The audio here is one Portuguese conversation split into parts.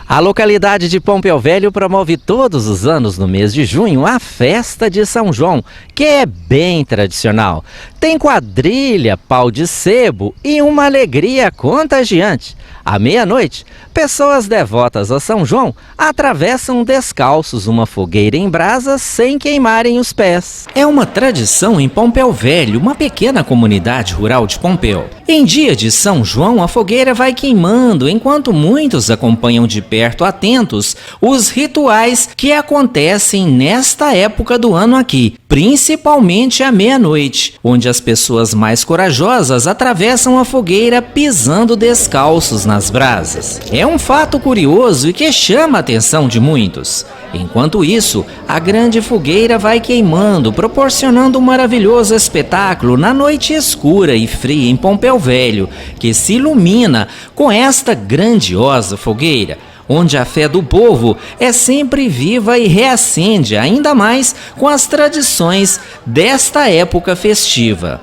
A localidade de Pompéu Velho promove todos os anos no mês de junho a festa de São João, que é bem tradicional. Tem quadrilha, pau de sebo e uma alegria contagiante. À meia-noite, pessoas devotas a São João atravessam descalços uma fogueira em brasas sem queimarem os pés. É uma tradição em Pompéu Velho, uma pequena comunidade rural de Pompéu. Em dia de São João, a fogueira vai queimando, enquanto muitos acompanham de perto atentos os rituais que acontecem nesta época do ano aqui, principalmente à meia-noite, onde as pessoas mais corajosas atravessam a fogueira pisando descalços nas brasas. É um fato curioso e que chama a atenção de muitos. Enquanto isso, a grande fogueira vai queimando, proporcionando um maravilhoso espetáculo na noite escura e fria em Pompéu Velho, que se ilumina com esta grandiosa fogueira, onde a fé do povo é sempre viva e reacende ainda mais com as tradições desta época festiva.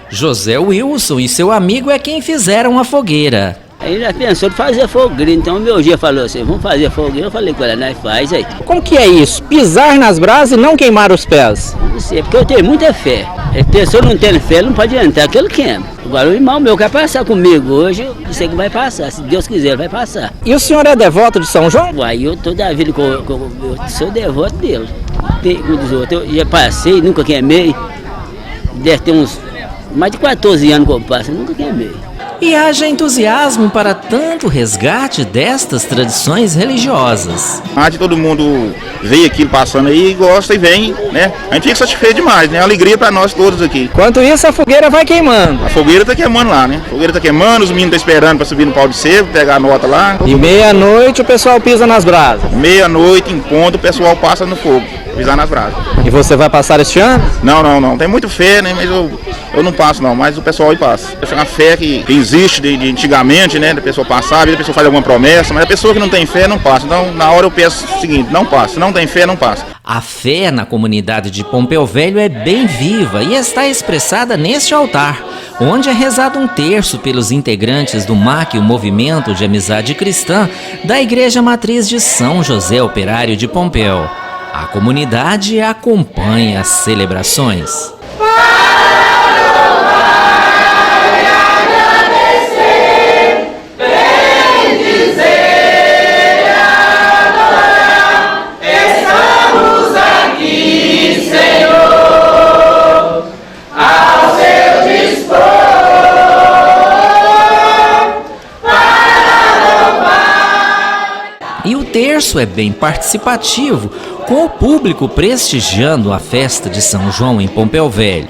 José Wilson e seu amigo é quem fizeram a fogueira. Ele já pensou em fazer fogueira, então meu dia falou assim, vamos fazer fogueira, eu falei com ela, nós faz aí. Como que é isso? Pisar nas brasas e não queimar os pés? Não sei, porque eu tenho muita fé. A pessoa não tendo fé, não pode entrar, que ele queima. Agora o irmão meu quer passar comigo hoje, eu sei que vai passar, se Deus quiser, ele vai passar. E o senhor é devoto de São João? Uai, eu toda a vida eu sou devoto dele. Como diz o outro, eu já passei, nunca queimei. Deve ter uns mais de 14 anos que eu passo, eu nunca queimei. E haja entusiasmo para tanto resgate destas tradições religiosas. Todo mundo vê aquilo passando aí, gosta e vem, né? A gente fica satisfeito demais, né? Alegria para nós todos aqui. Enquanto isso, a fogueira vai queimando. A fogueira tá queimando lá, né? A fogueira tá queimando, os meninos estão esperando para subir no pau de sebo, pegar a nota lá. E meia-noite o pessoal pisa nas brasas. Meia-noite, em ponto, o pessoal passa no fogo, pisar nas brasas. E você vai passar este ano? Não. Tem muito fé, né? Mas eu não passo não, mas o pessoal aí passa. É uma fé que existe de antigamente, né? Da pessoa passar, às vezes a pessoa faz alguma promessa, mas a pessoa que não tem fé não passa. Então, na hora eu penso o seguinte, não passa. Se não tem fé, não passa. A fé na comunidade de Pompéu Velho é bem viva e está expressada neste altar, onde é rezado um terço pelos integrantes do MAC, o Movimento de Amizade Cristã, da Igreja Matriz de São José Operário de Pompéu. A comunidade acompanha as celebrações. E o terço é bem participativo, com o público prestigiando a festa de São João em Pompéu Velho.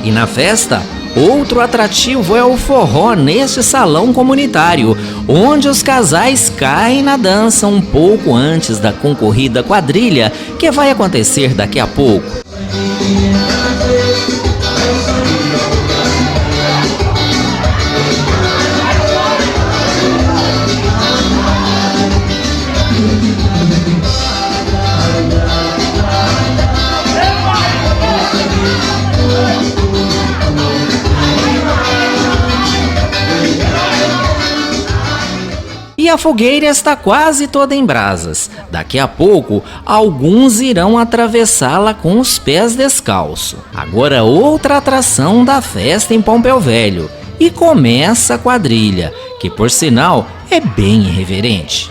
E na festa, outro atrativo é o forró neste salão comunitário, onde os casais caem na dança um pouco antes da concorrida quadrilha, que vai acontecer daqui a pouco. E a fogueira está quase toda em brasas. Daqui a pouco, alguns irão atravessá-la com os pés descalços. Agora outra atração da festa em Pompéu Velho. E começa a quadrilha, que por sinal é bem irreverente.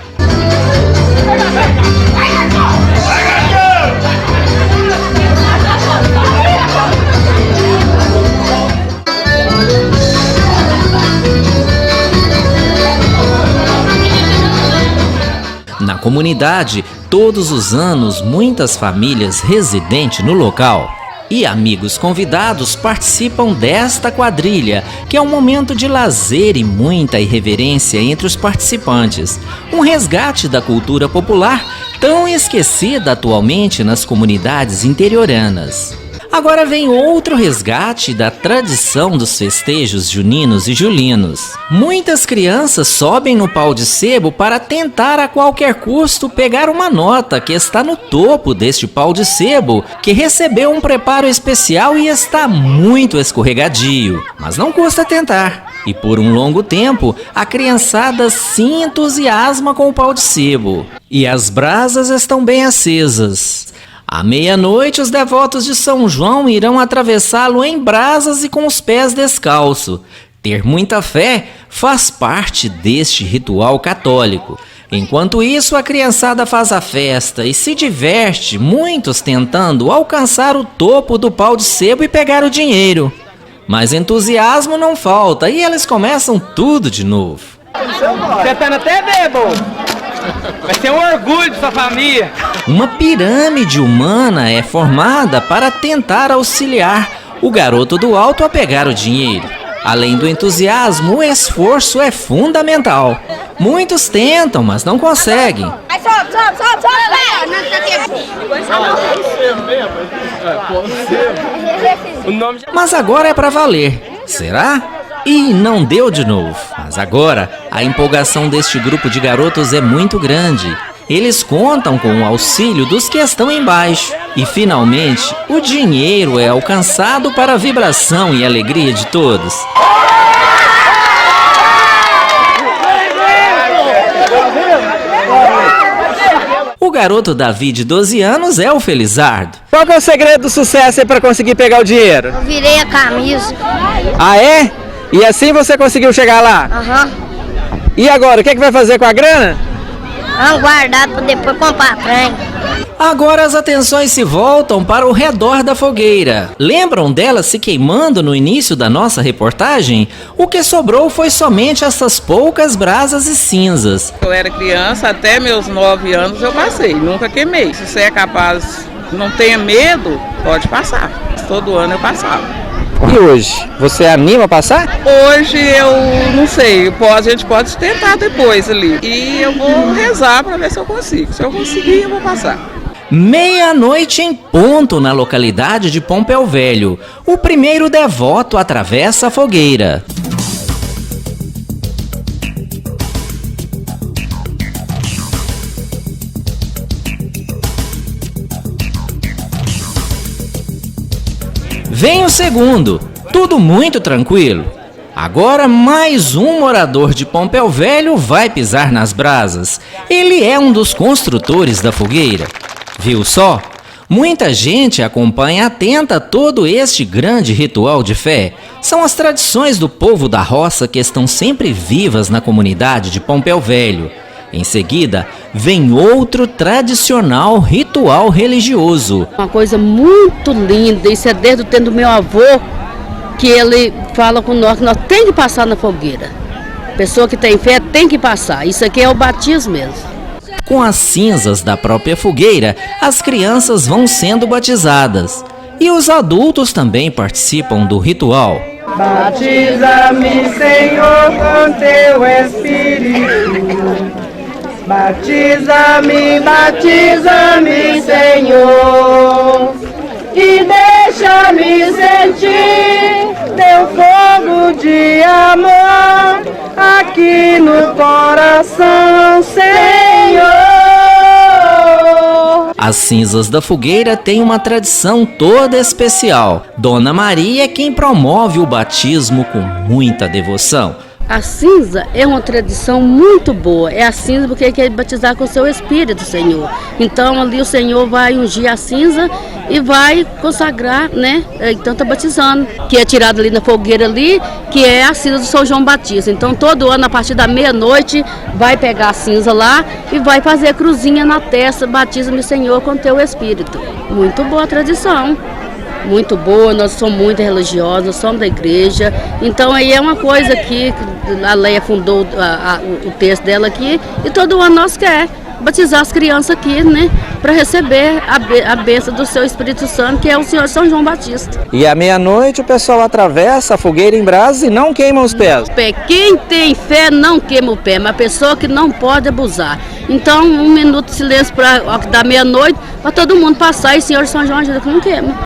Na comunidade, todos os anos, muitas famílias residentes no local e amigos convidados participam desta quadrilha, que é um momento de lazer e muita irreverência entre os participantes. Um resgate da cultura popular tão esquecida atualmente nas comunidades interioranas. Agora vem outro resgate da tradição dos festejos juninos e julinos. Muitas crianças sobem no pau de sebo para tentar a qualquer custo pegar uma nota que está no topo deste pau de sebo, que recebeu um preparo especial e está muito escorregadio. Mas não custa tentar. E por um longo tempo, a criançada se entusiasma com o pau de sebo. E as brasas estão bem acesas. À meia-noite, os devotos de São João irão atravessá-lo em brasas e com os pés descalços. Ter muita fé faz parte deste ritual católico. Enquanto isso, a criançada faz a festa e se diverte, muitos tentando alcançar o topo do pau de sebo e pegar o dinheiro. Mas entusiasmo não falta e eles começam tudo de novo. Você tá até bebo! Vai ser um orgulho de sua família. Uma pirâmide humana é formada para tentar auxiliar o garoto do alto a pegar o dinheiro. Além do entusiasmo, o esforço é fundamental. Muitos tentam, mas não conseguem. Mas agora é para valer. Será? E não deu de novo. Mas agora, a empolgação deste grupo de garotos é muito grande. Eles contam com o auxílio dos que estão embaixo. E finalmente, o dinheiro é alcançado para a vibração e alegria de todos. O garoto Davi, de 12 anos, é o Felizardo. Qual que é o segredo do sucesso aí para conseguir pegar o dinheiro? Eu virei a camisa. Ah, é? E assim você conseguiu chegar lá? Aham. E agora, o que é que vai fazer com a grana? Guardado para depois comprar trem. Agora as atenções se voltam para o redor da fogueira. Lembram dela se queimando no início da nossa reportagem? O que sobrou foi somente essas poucas brasas e cinzas. Eu era criança, até meus 9 anos eu passei, nunca queimei. Se você é capaz, não tenha medo, pode passar. Todo ano eu passava. E hoje, você anima a passar? Hoje eu não sei, a gente pode tentar depois ali. E eu vou rezar para ver se eu consigo. Se eu conseguir, eu vou passar. Meia-noite em ponto na localidade de Pompéu Velho. O primeiro devoto atravessa a fogueira. Vem o segundo, tudo muito tranquilo. Agora mais um morador de Pompéu Velho vai pisar nas brasas. Ele é um dos construtores da fogueira. Viu só? Muita gente acompanha atenta todo este grande ritual de fé. São as tradições do povo da roça que estão sempre vivas na comunidade de Pompéu Velho. Em seguida, vem outro tradicional ritual religioso. Uma coisa muito linda, isso é desde o tempo do meu avô, que ele fala com nós que nós temos que passar na fogueira. Pessoa que tem fé tem que passar, isso aqui é o batismo mesmo. Com as cinzas da própria fogueira, as crianças vão sendo batizadas. E os adultos também participam do ritual. Batiza-me, Senhor, com teu Espírito. Batiza-me, batiza-me, Senhor, e deixa-me sentir teu fogo de amor aqui no coração, Senhor. As cinzas da fogueira têm uma tradição toda especial. Dona Maria é quem promove o batismo com muita devoção. A cinza é uma tradição muito boa, é a cinza porque quer batizar com o seu Espírito, Senhor. Então ali o Senhor vai ungir a cinza e vai consagrar, né? Então está batizando, que é tirado ali na fogueira ali, que é a cinza do São João Batista. Então todo ano a partir da meia-noite vai pegar a cinza lá e vai fazer a cruzinha na testa, batiza-me, Senhor, com teu Espírito. Muito boa a tradição. Muito boa, nós somos muito religiosos, nós somos da igreja, então aí é uma coisa aqui, a Leia fundou o texto dela aqui, e todo ano nós queremos batizar as crianças aqui, né, para receber a bênção do seu Espírito Santo, que é o Senhor São João Batista. E à meia-noite o pessoal atravessa a fogueira em brasas e não queima os pés. Quem tem fé não queima o pé, mas a pessoa que não pode abusar. Então 1 minuto de silêncio da meia-noite, para todo mundo passar e o Senhor São João ajuda que não queima.